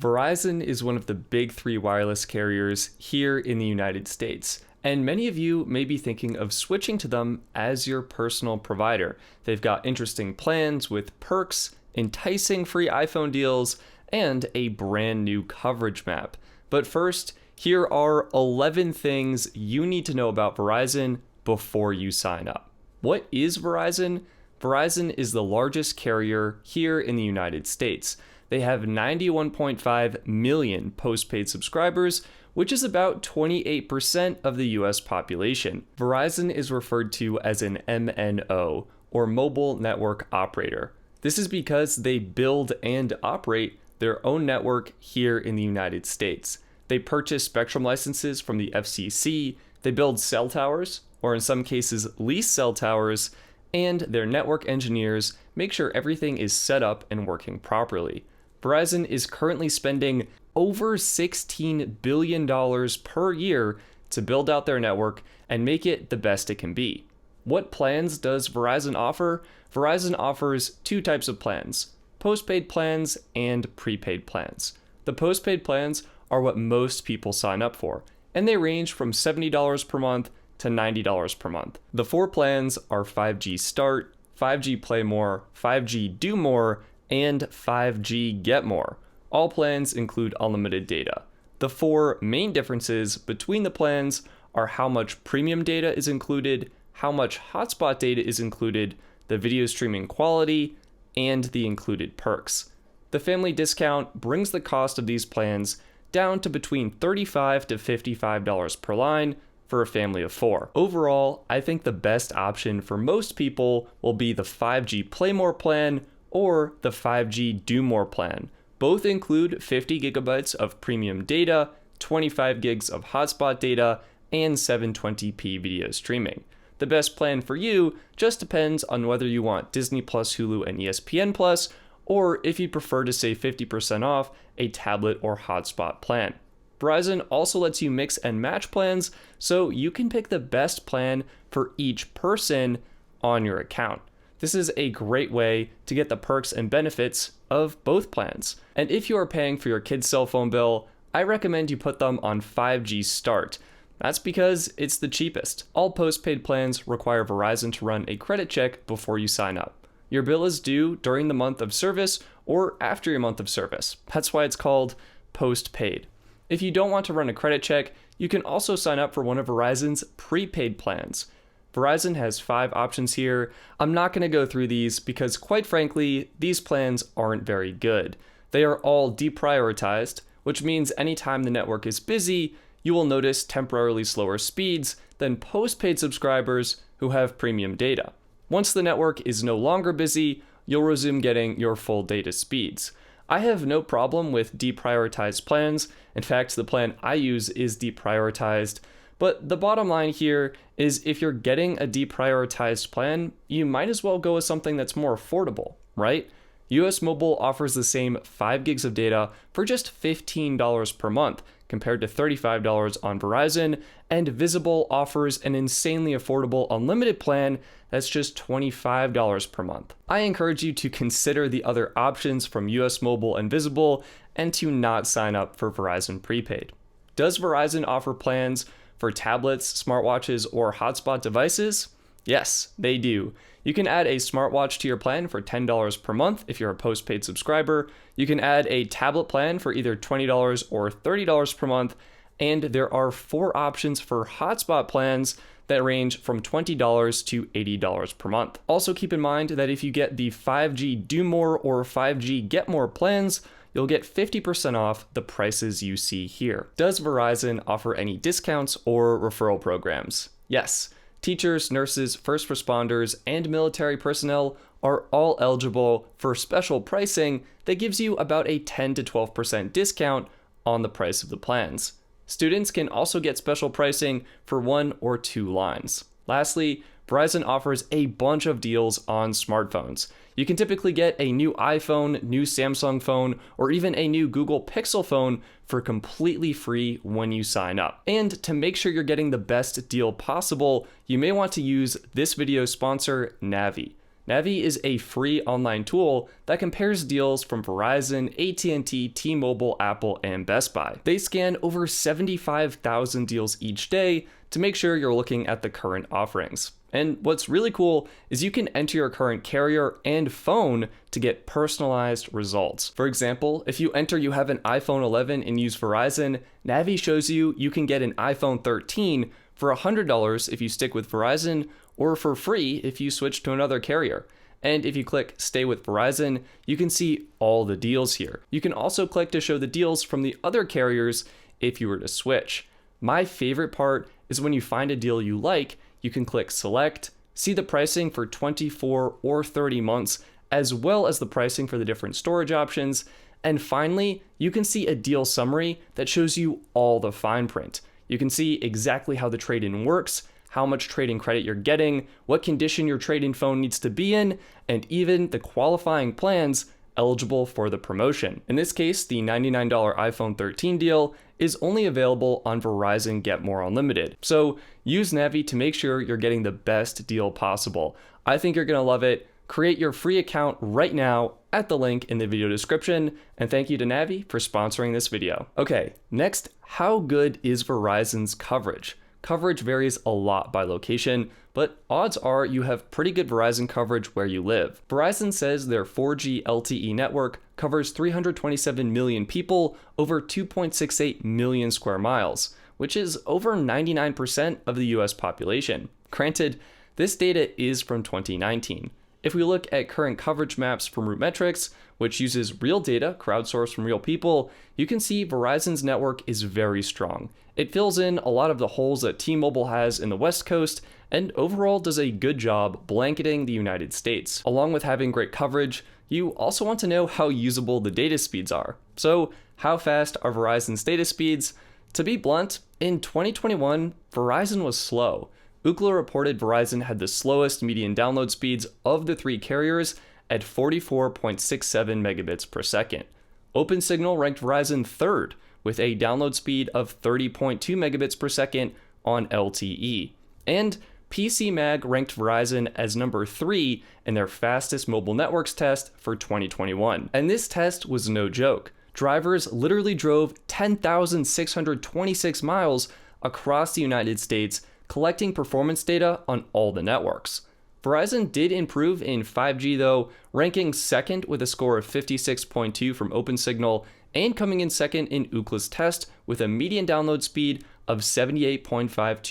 Verizon is one of the big three wireless carriers here in the United States, and many of you may be thinking of switching to them as your personal provider. They've got interesting plans with perks, enticing free iPhone deals, and a brand new coverage map. But first, here are 11 things you need to know about Verizon before you sign up. What is Verizon? Verizon is the largest carrier here in the United States. They have 91.5 million postpaid subscribers, which is about 28% of the US population. Verizon is referred to as an MNO, or mobile network operator. This is because they build and operate their own network here in the United States. They purchase spectrum licenses from the FCC, they build cell towers, or in some cases lease cell towers, and their network engineers make sure everything is set up and working properly. Verizon is currently spending over $16 billion per year to build out their network and make it the best it can be. What plans does Verizon offer? Verizon offers two types of plans: postpaid plans and prepaid plans. The postpaid plans are what most people sign up for, and they range from $70 per month to $90 per month. The four plans are 5G Start, 5G Play More, 5G Do More, and 5G Get More. All plans include unlimited data. The four main differences between the plans are how much premium data is included, how much hotspot data is included, the video streaming quality, and the included perks. The family discount brings the cost of these plans down to between $35 to $55 per line for a family of four. Overall, I think the best option for most people will be the 5G Play More plan or the 5G Do More plan. Both include 50 gigabytes of premium data, 25 gigs of hotspot data, and 720p video streaming. The best plan for you just depends on whether you want Disney+, Hulu, and ESPN+, or if you prefer to save 50% off, a tablet or hotspot plan. Verizon also lets you mix and match plans, so you can pick the best plan for each person on your account. This is a great way to get the perks and benefits of both plans. And if you are paying for your kid's cell phone bill, I recommend you put them on 5G Start. That's because it's the cheapest. All postpaid plans require Verizon to run a credit check before you sign up. Your bill is due during the month of service or after your month of service. That's why it's called postpaid. If you don't want to run a credit check, you can also sign up for one of Verizon's prepaid plans. Verizon has 5 options here. I'm not going to go through these because, quite frankly, these plans aren't very good. They are all deprioritized, which means anytime the network is busy, you will notice temporarily slower speeds than postpaid subscribers who have premium data. Once the network is no longer busy, you'll resume getting your full data speeds. I have no problem with deprioritized plans. In fact, the plan I use is deprioritized. But the bottom line here is if you're getting a deprioritized plan, you might as well go with something that's more affordable, right? US Mobile offers the same 5 gigs of data for just $15 per month compared to $35 on Verizon, and Visible offers an insanely affordable unlimited plan that's just $25 per month. I encourage you to consider the other options from US Mobile and Visible and to not sign up for Verizon Prepaid. Does Verizon offer plans for tablets, smartwatches, or hotspot devices? Yes, they do. You can add a smartwatch to your plan for $10 per month if you're a postpaid subscriber. You can add a tablet plan for either $20 or $30 per month. And there are 4 options for hotspot plans that range from $20 to $80 per month. Also keep in mind that if you get the 5G Do More or 5G Get More plans, you'll get 50% off the prices you see here. Does Verizon offer any discounts or referral programs? Yes. Teachers, nurses, first responders, and military personnel are all eligible for special pricing that gives you about a 10 to 12% discount on the price of the plans. Students can also get special pricing for 1 or 2 lines. Lastly, Verizon offers a bunch of deals on smartphones. You can typically get a new iPhone, new Samsung phone, or even a new Google Pixel phone for completely free when you sign up. And to make sure you're getting the best deal possible, you may want to use this video's sponsor, Navi. Navi is a free online tool that compares deals from Verizon, AT&T, T-Mobile, Apple, and Best Buy. They scan over 75,000 deals each day to make sure you're looking at the current offerings. And what's really cool is you can enter your current carrier and phone to get personalized results. For example, if you enter you have an iPhone 11 and use Verizon, Navi shows you can get an iPhone 13 for $100 if you stick with Verizon, or for free if you switch to another carrier. And if you click Stay with Verizon, you can see all the deals here. You can also click to show the deals from the other carriers if you were to switch. My favorite part is when you find a deal you like, you can click Select, see the pricing for 24 or 30 months, as well as the pricing for the different storage options. And finally, you can see a deal summary that shows you all the fine print. You can see exactly how the trade-in works, how much trade-in credit you're getting, what condition your trade-in phone needs to be in, and even the qualifying plans eligible for the promotion. In this case, the $99 iPhone 13 deal is only available on Verizon Get More Unlimited. So use Navi to make sure you're getting the best deal possible. I think you're gonna love it. Create your free account right now at the link in the video description, and thank you to Navi for sponsoring this video. Okay, next, how good is Verizon's coverage? Coverage varies a lot by location, but odds are you have pretty good Verizon coverage where you live. Verizon says their 4G LTE network covers 327 million people over 2.68 million square miles, which is over 99% of the US population. Granted, this data is from 2019. If we look at current coverage maps from RootMetrics, which uses real data crowdsourced from real people, you can see Verizon's network is very strong. It fills in a lot of the holes that T-Mobile has in the West Coast, and overall does a good job blanketing the United States. Along with having great coverage, you also want to know how usable the data speeds are. So, how fast are Verizon's data speeds? To be blunt, in 2021, Verizon was slow. Ookla reported Verizon had the slowest median download speeds of the three carriers at 44.67 megabits per second. OpenSignal ranked Verizon third with a download speed of 30.2 megabits per second on LTE. And PCMag ranked Verizon as number 3 in their fastest mobile networks test for 2021. And this test was no joke. Drivers literally drove 10,626 miles across the United States collecting performance data on all the networks. Verizon did improve in 5G though, ranking second with a score of 56.2 from OpenSignal and coming in second in Ookla's test with a median download speed of 78.52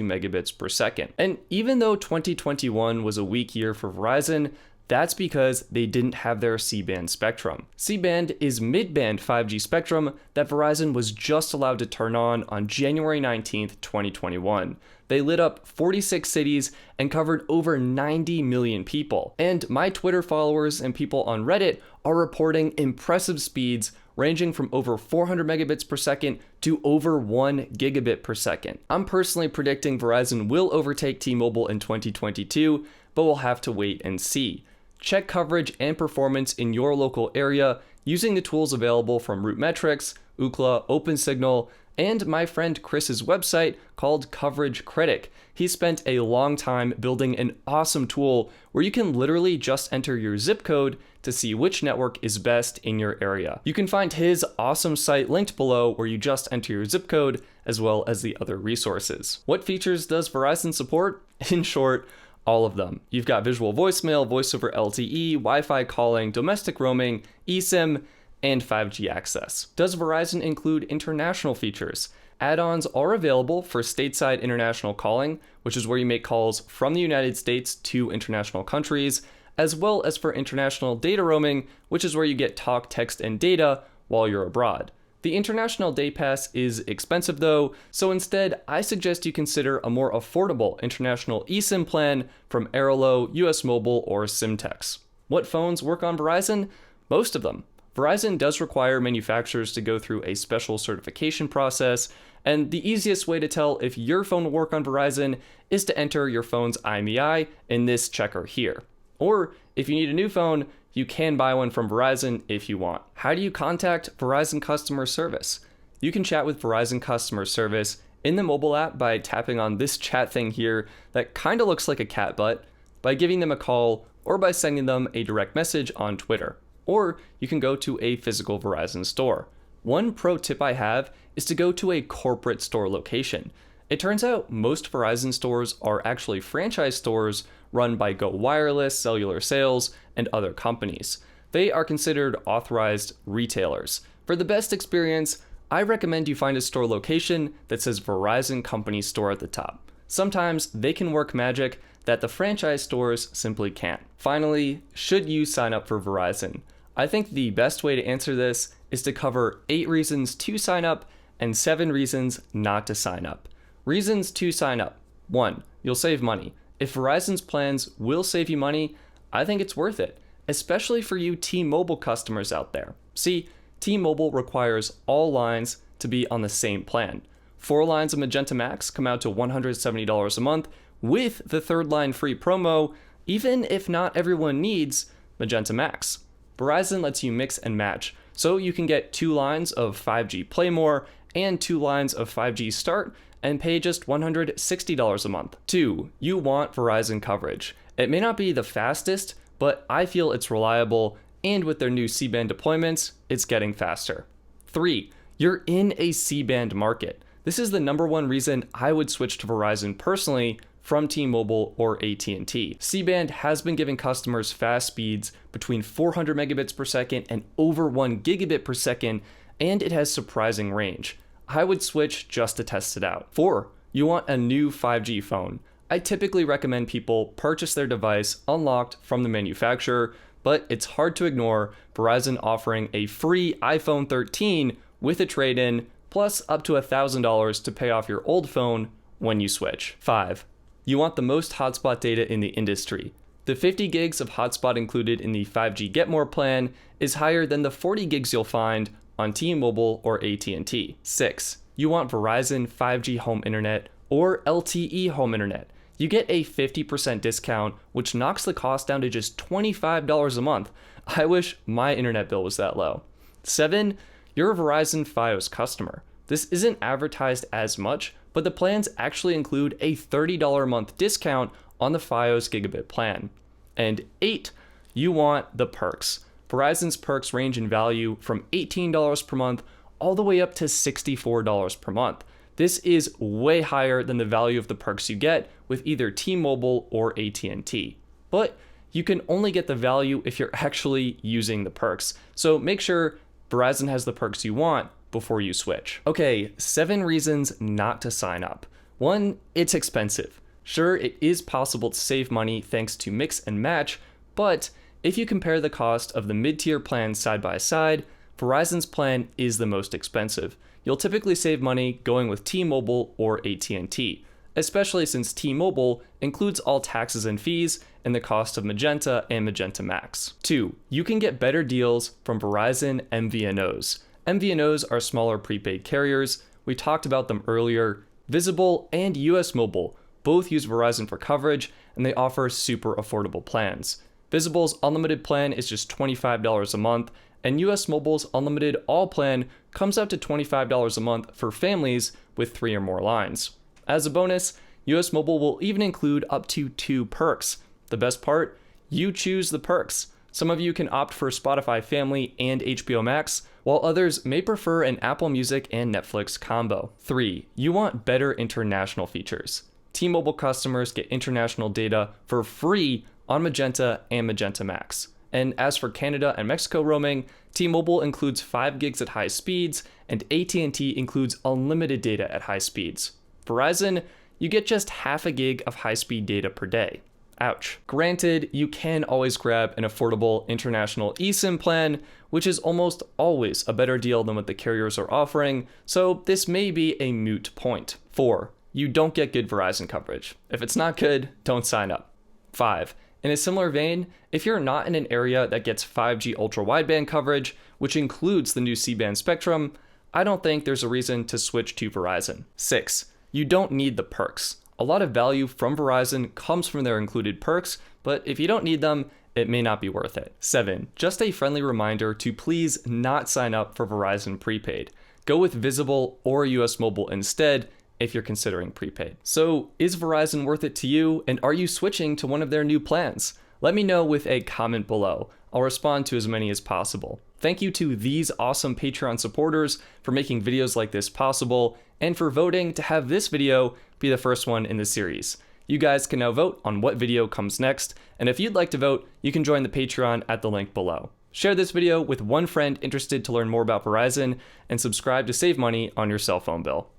megabits per second. And even though 2021 was a weak year for Verizon, that's because they didn't have their C-band spectrum. C-band is mid-band 5G spectrum that Verizon was just allowed to turn on January 19th, 2021. They lit up 46 cities and covered over 90 million people. And my Twitter followers and people on Reddit are reporting impressive speeds ranging from over 400 megabits per second to over 1 gigabit per second. I'm personally predicting Verizon will overtake T-Mobile in 2022, but we'll have to wait and see. Check coverage and performance in your local area using the tools available from RootMetrics, Ookla, OpenSignal, and my friend Chris's website called Coverage Critic. He spent a long time building an awesome tool where you can literally just enter your zip code to see which network is best in your area. You can find his awesome site linked below where you just enter your zip code as well as the other resources. What features does Verizon support? In short, all of them. You've got visual voicemail, voice over LTE, Wi-Fi calling, domestic roaming, eSIM, and 5G access. Does Verizon include international features? Add-ons are available for stateside international calling, which is where you make calls from the United States to international countries, as well as for international data roaming, which is where you get talk, text, and data while you're abroad. The international day pass is expensive though, so instead I suggest you consider a more affordable international eSIM plan from Airalo, US Mobile, or Simtex. What phones work on Verizon? Most of them. Verizon does require manufacturers to go through a special certification process, and the easiest way to tell if your phone will work on Verizon is to enter your phone's IMEI in this checker here. Or if you need a new phone, you can buy one from Verizon if you want. How do you contact Verizon customer service? You can chat with Verizon customer service in the mobile app by tapping on this chat thing here that kind of looks like a cat butt, by giving them a call, or by sending them a direct message on Twitter. Or you can go to a physical Verizon store. One pro tip I have is to go to a corporate store location. It turns out most Verizon stores are actually franchise stores run by Go Wireless, Cellular Sales, and other companies. They are considered authorized retailers. For the best experience, I recommend you find a store location that says Verizon Company Store at the top. Sometimes they can work magic that the franchise stores simply can't. Finally, should you sign up for Verizon? I think the best way to answer this is to cover 8 reasons to sign up and 7 reasons not to sign up. Reasons to sign up. 1. You'll save money. If Verizon's plans will save you money, I think it's worth it, especially for you T-Mobile customers out there. See, T-Mobile requires all lines to be on the same plan. 4 lines of Magenta Max come out to $170 a month with the 3rd line free promo, even if not everyone needs Magenta Max. Verizon lets you mix and match, so you can get 2 lines of 5G Play More and 2 lines of 5G Start and pay just $160 a month. 2. You want Verizon coverage. It may not be the fastest, but I feel it's reliable, and with their new C-band deployments, it's getting faster. 3. You're in a C-band market. This is the #1 reason I would switch to Verizon personally from T-Mobile or AT&T. C-band has been giving customers fast speeds between 400 megabits per second and over 1 gigabit per second, and it has surprising range. I would switch just to test it out. 4. You want a new 5G phone. I typically recommend people purchase their device unlocked from the manufacturer, but it's hard to ignore Verizon offering a free iPhone 13 with a trade-in, plus up to $1,000 to pay off your old phone when you switch. 5. You want the most hotspot data in the industry. The 50 gigs of hotspot included in the 5G Get More plan is higher than the 40 gigs you'll find on T-Mobile or AT&T. 6. You want Verizon 5G home internet or LTE home internet. You get a 50% discount, which knocks the cost down to just $25 a month. I wish my internet bill was that low. 7. You're a Verizon Fios customer. This isn't advertised as much, but the plans actually include a $30 a month discount on the Fios gigabit plan. And 8. You want the perks. Verizon's perks range in value from $18 per month all the way up to $64 per month. This is way higher than the value of the perks you get with either T-Mobile or AT&T. But you can only get the value if you're actually using the perks. So make sure Verizon has the perks you want before you switch. Okay, 7 reasons not to sign up. 1, it's expensive. Sure, it is possible to save money thanks to mix and match, but if you compare the cost of the mid-tier plans side by side, Verizon's plan is the most expensive. You'll typically save money going with T-Mobile or AT&T, especially since T-Mobile includes all taxes and fees in the cost of Magenta and Magenta Max. 2. You can get better deals from Verizon MVNOs. MVNOs are smaller prepaid carriers. We talked about them earlier. Visible and US Mobile both use Verizon for coverage, and they offer super affordable plans. Visible's unlimited plan is just $25 a month, and US Mobile's unlimited all plan comes out to $25 a month for families with 3 or more lines. As a bonus, US Mobile will even include up to 2 perks. The best part? You choose the perks. Some of you can opt for Spotify Family and HBO Max, while others may prefer an Apple Music and Netflix combo. 3. You want better international features. T-Mobile customers get international data for free on Magenta and Magenta Max. And as for Canada and Mexico roaming, T-Mobile includes 5 gigs at high speeds, and AT&T includes unlimited data at high speeds. Verizon, you get just half a gig of high-speed data per day. Ouch. Granted, you can always grab an affordable international eSIM plan, which is almost always a better deal than what the carriers are offering, so this may be a moot point. 4. You don't get good Verizon coverage. If it's not good, don't sign up. 5. In a similar vein, if you're not in an area that gets 5G ultra-wideband coverage, which includes the new C-band spectrum, I don't think there's a reason to switch to Verizon. 6. You don't need the perks. A lot of value from Verizon comes from their included perks, but if you don't need them, it may not be worth it. 7. Just a friendly reminder to please not sign up for Verizon prepaid. Go with Visible or US Mobile instead if you're considering prepaid. So, is Verizon worth it to you, and are you switching to one of their new plans? Let me know with a comment below. I'll respond to as many as possible. Thank you to these awesome Patreon supporters for making videos like this possible, and for voting to have this video be the first one in the series. You guys can now vote on what video comes next, and if you'd like to vote, you can join the Patreon at the link below. Share this video with one friend interested to learn more about Verizon, and subscribe to save money on your cell phone bill.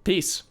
Peace.